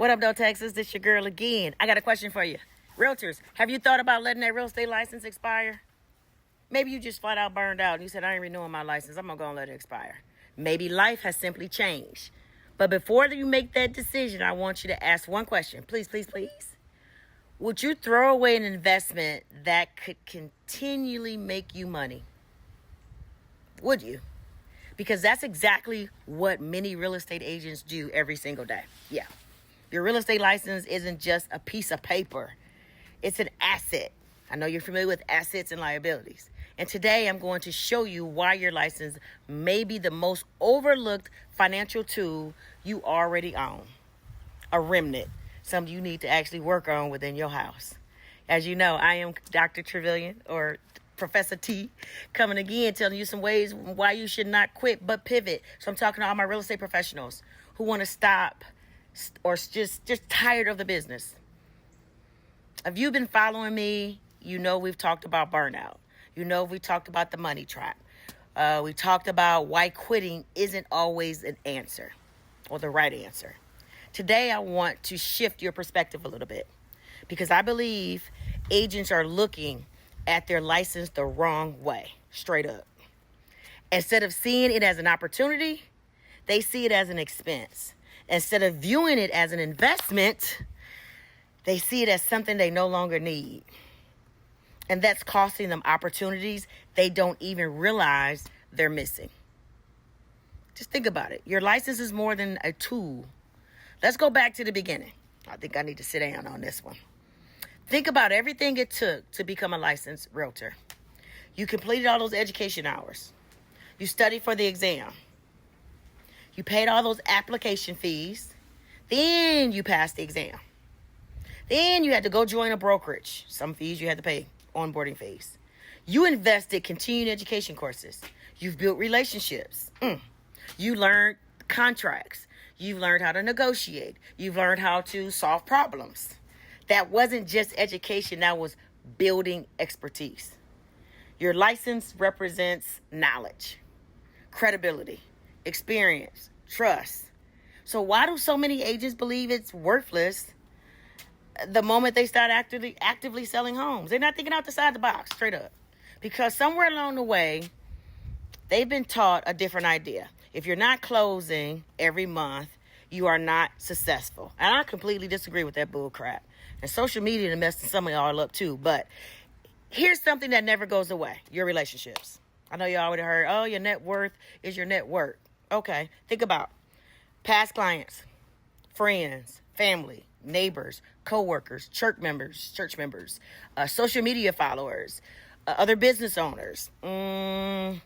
What up, though, Texas? This your girl again. I got a question for you. Realtors, have you thought about letting that real estate license expire? Maybe you just flat out burned out and you said, I ain't renewing my license. I'm going to go and let it expire. Maybe life has simply changed. But before you make that decision, I want you to ask one question. Please, please, please. Would you throw away an investment that could continually make you money? Would you? Because that's exactly what many real estate agents do every single day. Yeah. Your real estate license isn't just a piece of paper. It's an asset. I know you're familiar with assets and liabilities. And today I'm going to show you why your license may be the most overlooked financial tool you already own. A remnant. Something you need to actually work on within your house. As you know, I am Dr. Trevelyan, or Professor T, coming again telling you some ways why you should not quit but pivot. So I'm talking to all my real estate professionals who want to stop or just tired of the business. If you've been following me, you know we've talked about burnout. You know we talked about the money trap. We talked about why quitting isn't always an answer or the right answer. Today, I want to shift your perspective a little bit because I believe agents are looking at their license the wrong way, straight up. Instead of seeing it as an opportunity, they see it as an expense. Instead of viewing it as an investment, they see it as something they no longer need. And that's costing them opportunities they don't even realize they're missing. Just think about it. Your license is more than a tool. Let's go back to the beginning. I think I need to sit down on this one. Think about everything it took to become a licensed realtor. You completed all those education hours. You studied for the exam. You paid all those application fees. Then you passed the exam. Then you had to go join a brokerage. Some fees you had to pay, onboarding fees. You invested continuing education courses. You've built relationships. You learned contracts. You've learned how to negotiate. You've learned how to solve problems. That wasn't just education. That was building expertise. Your license represents knowledge, credibility, experience, trust. So why do so many agents believe it's worthless the moment they start actively selling homes? They're not thinking outside the box, straight up. Because somewhere along the way, they've been taught a different idea. If you're not closing every month, you are not successful. And I completely disagree with that bull crap. And social media is messing some of y'all up too. But here's something that never goes away. Your relationships. I know you already heard, oh, your net worth is your net worth. Okay, think about past clients, friends, family, neighbors, co-workers, church members, social media followers, other business owners. All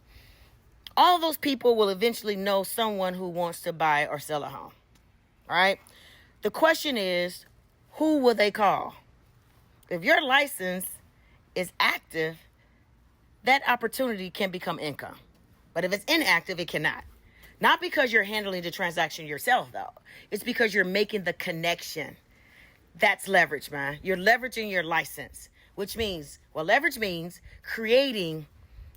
of those people will eventually know someone who wants to buy or sell a home. All right. The question is, who will they call? If your license is active, that opportunity can become income. But if it's inactive, it cannot. Not because you're handling the transaction yourself, though. It's because you're making the connection. That's leverage, man. You're leveraging your license, which means, leverage means creating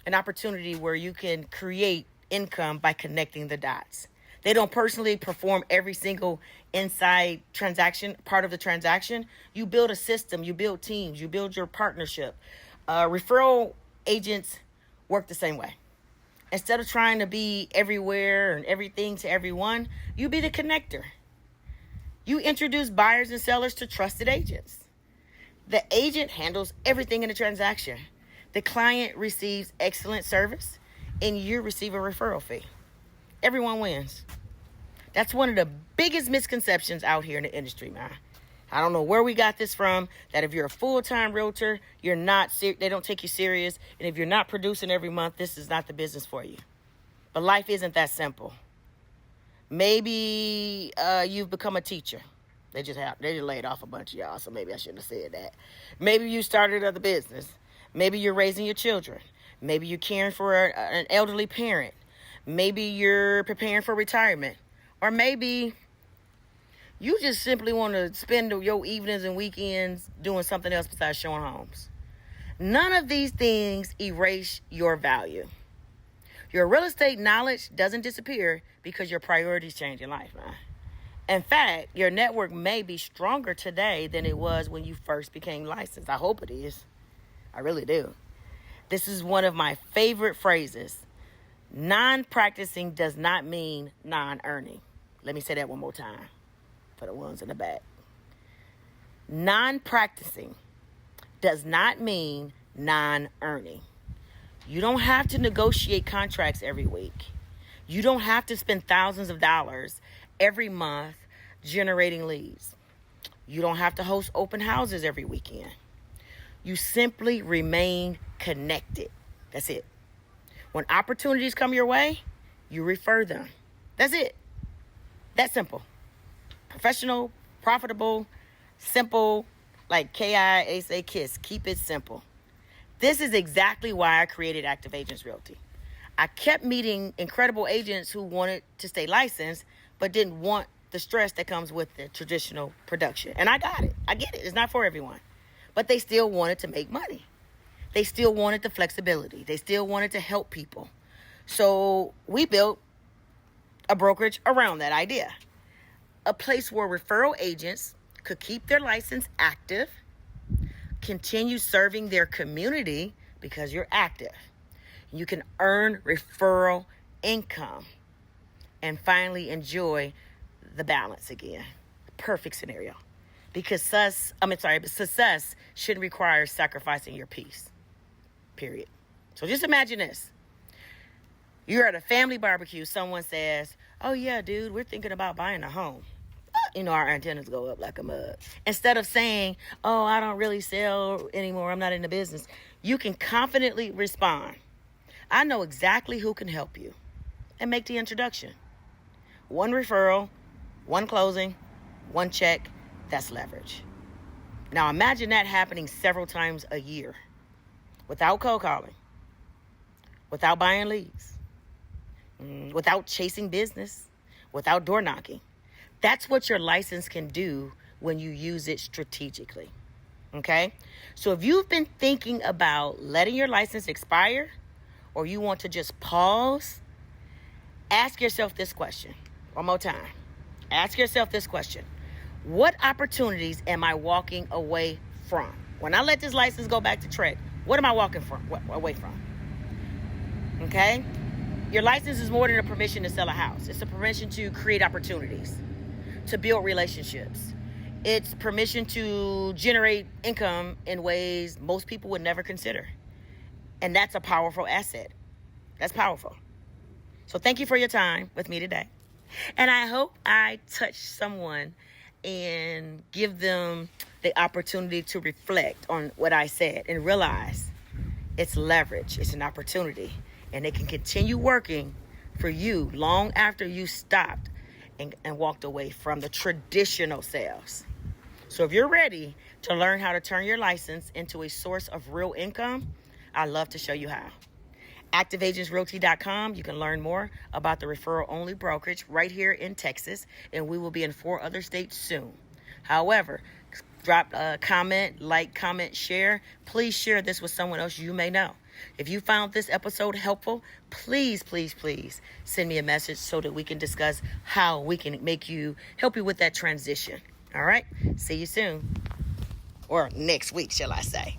an opportunity where you can create income by connecting the dots. They don't personally perform every single inside transaction, part of the transaction. You build a system, you build teams, you build your partnership. Referral agents work the same way. Instead of trying to be everywhere and everything to everyone, you be the connector. You introduce buyers and sellers to trusted agents. The agent handles everything in the transaction. The client receives excellent service and you receive a referral fee. Everyone wins. That's one of the biggest misconceptions out here in the industry, man. I don't know where we got this from, that if you're a full-time realtor, they don't take you serious. And if you're not producing every month, this is not the business for you. But life isn't that simple. Maybe you've become a teacher. They just laid off a bunch of y'all, so maybe I shouldn't have said that. Maybe you started another business. Maybe you're raising your children. Maybe you're caring for an elderly parent. Maybe you're preparing for retirement. Or maybe you just simply want to spend your evenings and weekends doing something else besides showing homes. None of these things erase your value. Your real estate knowledge doesn't disappear because your priorities change in life, man. In fact, your network may be stronger today than it was when you first became licensed. I hope it is. I really do. This is one of my favorite phrases. Non-practicing does not mean non-earning. Let me say that one more time for the ones in the back. Non-practicing does not mean non-earning. You don't have to negotiate contracts every week. You don't have to spend thousands of dollars every month generating leads. You don't have to host open houses every weekend. You simply remain connected. That's it. When opportunities come your way, you refer them. That's it. That's simple. Professional, profitable, simple, like K-I-S-A KISS. Keep it simple. This is exactly why I created Active Agents Realty. I kept meeting incredible agents who wanted to stay licensed, but didn't want the stress that comes with the traditional production. And I got it. I get it. It's not for everyone. But they still wanted to make money. They still wanted the flexibility. They still wanted to help people. So we built a brokerage around that idea. A place where referral agents could keep their license active, continue serving their community because you're active. You can earn referral income and finally enjoy the balance again. Perfect scenario. Because success shouldn't require sacrificing your peace. Period. So just imagine this. You're at a family barbecue. Someone says, oh yeah, dude, we're thinking about buying a home. You know, our antennas go up like a mug. Instead of saying, oh, I don't really sell anymore, I'm not in the business, you can confidently respond, I know exactly who can help you, and make the introduction. One referral, one closing, one check, that's leverage. Now imagine that happening several times a year without cold calling, without buying leads, without chasing business, without door knocking. That's what your license can do when you use it strategically. Okay? So if you've been thinking about letting your license expire, or you want to just pause, ask yourself this question. One more time. Ask yourself this question. What opportunities am I walking away from? When I let this license go back to Trek, what am I walking away from? Okay? Your license is more than a permission to sell a house. It's a permission to create opportunities, to build relationships. It's permission to generate income in ways most people would never consider. And that's a powerful asset. That's powerful. So thank you for your time with me today. And I hope I touched someone and give them the opportunity to reflect on what I said and realize it's leverage. It's an opportunity. And it can continue working for you long after you stopped and walked away from the traditional sales. So if you're ready to learn how to turn your license into a source of real income, I'd love to show you how. ActiveAgentsRealty.com. You can learn more about the referral-only brokerage right here in Texas, and we will be in 4 other states soon. However, drop a comment, share. Please share this with someone else you may know. If you found this episode helpful, please send me a message so that we can discuss how we can help you with that transition. All right? See you soon. Or next week, shall I say.